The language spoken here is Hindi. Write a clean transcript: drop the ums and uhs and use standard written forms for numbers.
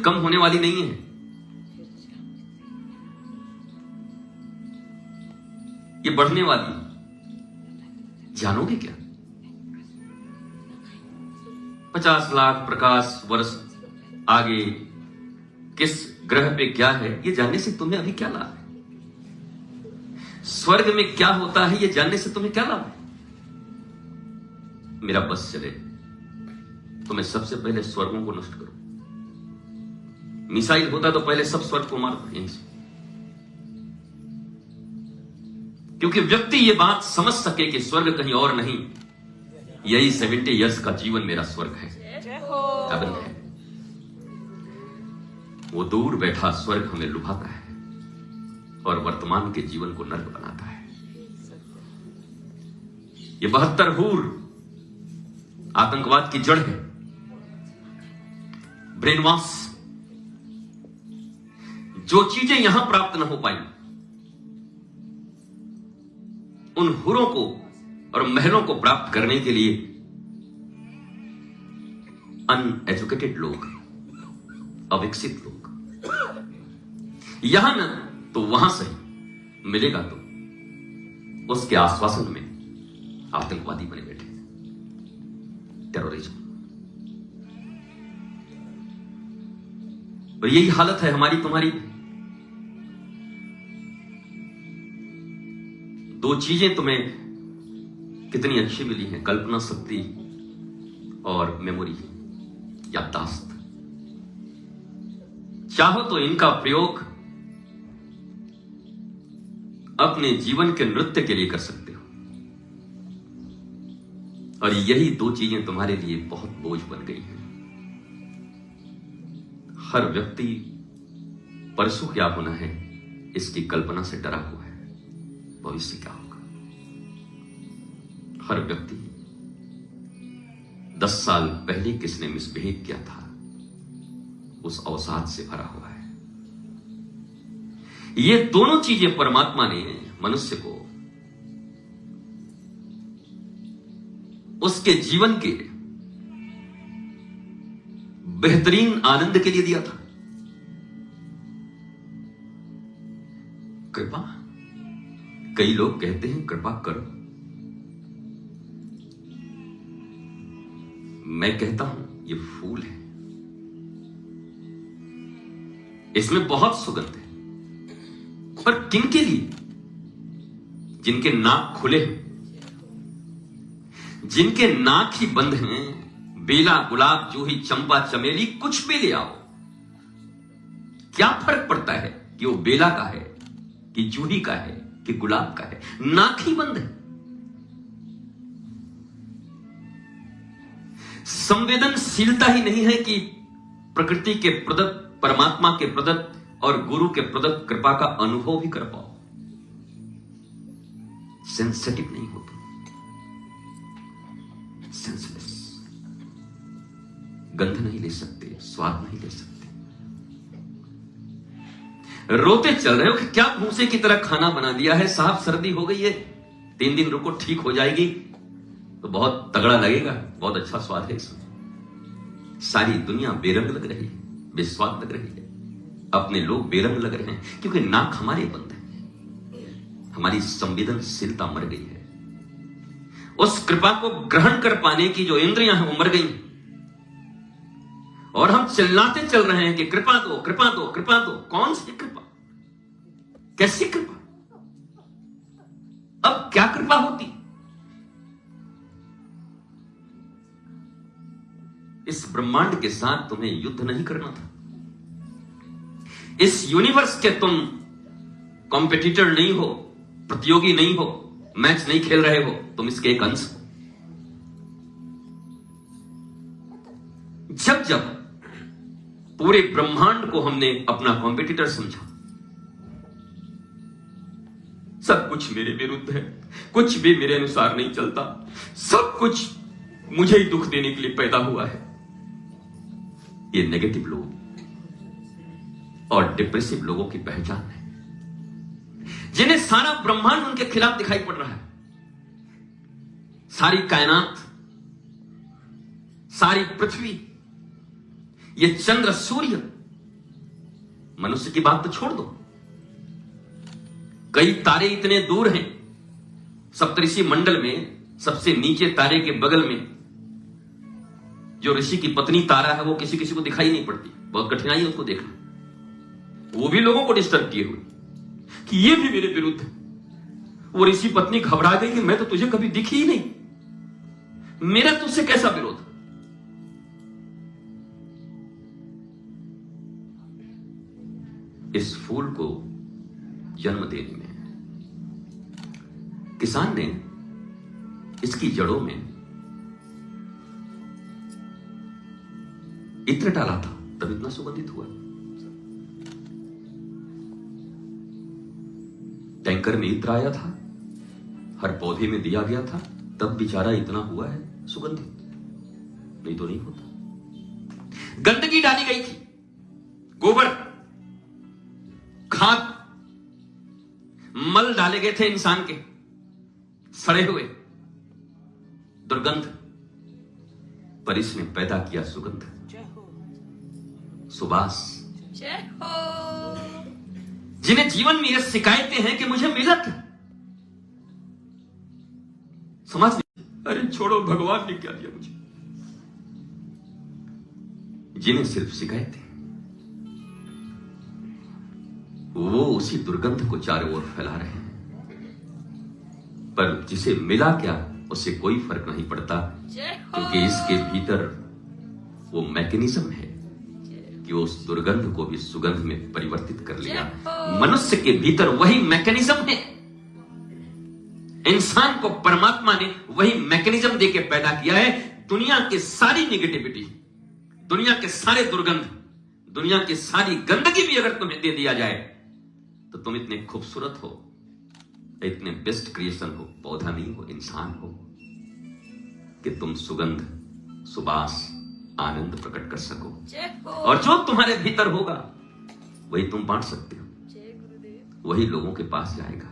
कम होने वाली नहीं है, ये बढ़ने वाली है। जानोगे क्या? 50 लाख प्रकाश वर्ष आगे किस ग्रह पे क्या है, ये जानने से तुम्हें अभी क्या लाभ है? स्वर्ग में क्या होता है, ये जानने से तुम्हें क्या लाभ है? मेरा बस चले तो मैं सबसे पहले स्वर्गों को नष्ट करूं। मिसाइल होता तो पहले सब स्वर्ग को मारता यहीं से, क्योंकि व्यक्ति ये बात समझ सके कि स्वर्ग कहीं और नहीं, यही 70 इयर्स का जीवन मेरा स्वर्ग है। अब है वो दूर बैठा स्वर्ग हमें लुभाता है और वर्तमान के जीवन को नर्क बनाता है। ये 72 हूर आतंकवाद की जड़ है, ब्रेन वॉश। जो चीजें यहां प्राप्त न हो पाई, उन हुरों को और महलों को प्राप्त करने के लिए अनएजुकेटेड लोग, अविकसित लोग यहां न तो वहां सही मिलेगा तो उसके आश्वासन में आतंकवादी बने बैठे, टेररिज्म। और यही हालत है हमारी तुम्हारी। दो चीजें तुम्हें कितनी अच्छी मिली हैं, कल्पना शक्ति और मेमोरी, याददाश्त। चाहो तो इनका प्रयोग अपने जीवन के नृत्य के लिए कर सकते हो, और यही दो चीजें तुम्हारे लिए बहुत बोझ बन गई हैं। हर व्यक्ति परसों क्या होना है इसकी कल्पना से डरा हुआ है, भविष्य क्या होगा। हर व्यक्ति 10 साल पहले किसने मिसबिहेव किया था उस अवसाद से भरा हुआ है। ये दोनों चीजें परमात्मा ने मनुष्य को उसके जीवन के बेहतरीन आनंद के लिए दिया था। कृपा, कई लोग कहते हैं कृपा करो, मैं कहता हूं ये फूल है, इसमें बहुत सुगंध है, पर किनके लिए? जिनके नाक खुले हैं, जिनके नाक ही बंद हैं। बेला, गुलाब, जूही, चंपा, चमेली, कुछ भी ले आओ, क्या फर्क पड़ता है कि वो बेला का है कि जूही का है कि गुलाब का है? नाक ही बंद है। संवेदनशीलता ही नहीं है कि प्रकृति के प्रदत्त, परमात्मा के प्रदत्त और गुरु के प्रदत्त कृपा का अनुभव भी कर पाओ। सेंसिटिव नहीं हो तुम, सेंसलेस, गंध नहीं ले सकते, स्वाद नहीं ले सकते। रोते चल रहे हो कि क्या भूसे की तरह खाना बना दिया है साहब, सर्दी हो गई है, 3 दिन रुको ठीक हो जाएगी, तो बहुत तगड़ा लगेगा, बहुत अच्छा स्वाद है इसमें। सारी दुनिया बेरंग लग रही है, बेस्वाद लग रही है, अपने लोग बेरंग लग रहे हैं क्योंकि नाक हमारे बंद है, हमारी संवेदनशीलता मर गई है। उस कृपा को ग्रहण कर पाने की जो इंद्रियां हैं वो मर गई, और हम चिल्लाते चल रहे हैं कि कृपा दो, कृपा दो, कृपा दो। कौन सी कृपा? कैसी कृपा? अब क्या कृपा होती? इस ब्रह्मांड के साथ तुम्हें युद्ध नहीं करना था। इस यूनिवर्स के तुम कॉम्पिटिटर नहीं हो, प्रतियोगी नहीं हो, मैच नहीं खेल रहे हो, तुम इसके एक अंश हो। जब जब पूरे ब्रह्मांड को हमने अपना कॉम्पिटिटर समझा, सब कुछ मेरे विरुद्ध है, कुछ भी मेरे अनुसार नहीं चलता, सब कुछ मुझे ही दुख देने के लिए पैदा हुआ है, ये नेगेटिव लोग और डिप्रेसिव लोगों की पहचान है, जिन्हें सारा ब्रह्मांड उनके खिलाफ दिखाई पड़ रहा है। सारी कायनात, सारी पृथ्वी, ये चंद्र सूर्य मनुष्य की बात तो छोड़ दो, कई तारे इतने दूर हैं, सप्तऋषि मंडल में सबसे नीचे तारे के बगल में जो ऋषि की पत्नी तारा है वो किसी किसी को दिखाई नहीं पड़ती, बहुत कठिनाई है उसको देखना। वो भी लोगों को डिस्टर्ब किए हुए कि ये भी मेरे विरुद्ध है। वो ऋषि पत्नी घबरा गई कि मैं तो तुझे कभी दिखी ही नहीं, मेरा तुझसे कैसा विरोध। इस फूल को जन्म देने में किसान ने इसकी जड़ों में इत्र डाला था, तब इतना सुगंधित हुआ। टैंकर में इत्र आया था, हर पौधे में दिया गया था, तब बेचारा इतना हुआ है सुगंधित, नहीं तो नहीं होता। गंदगी डाली गई थी, गोबर, खाद, मल डाले गए थे इंसान के, सड़े हुए, दुर्गंध, पर इसने पैदा किया सुगंध, सुबास। जिन्हें जीवन में ये शिकायतें हैं कि मुझे मिलत, समझ नहीं, अरे छोड़ो भगवान ने क्या दिया मुझे। जिन्हें सिर्फ शिकायतें, वो उसी दुर्गंध को चारों ओर फैला रहे हैं, पर जिसे मिला क्या उससे कोई फर्क नहीं पड़ता, क्योंकि इसके भीतर वो मैकेनिज्म है कि वो उस दुर्गंध को भी सुगंध में परिवर्तित कर लिया। मनुष्य के भीतर वही मैकेनिज्म है, इंसान को परमात्मा ने वही मैकेनिज्म देके पैदा किया है। दुनिया की सारी निगेटिविटी, दुनिया के सारे दुर्गंध, दुनिया की सारी गंदगी भी अगर तुम्हें दे दिया जाए तो तुम इतने खूबसूरत हो, इतने बेस्ट क्रिएशन हो, पौधा नहीं हो, इंसान हो, कि तुम सुगंध, सुबास, आनंद प्रकट कर सको। और जो तुम्हारे भीतर होगा वही तुम बांट सकते हो, वही लोगों के पास जाएगा।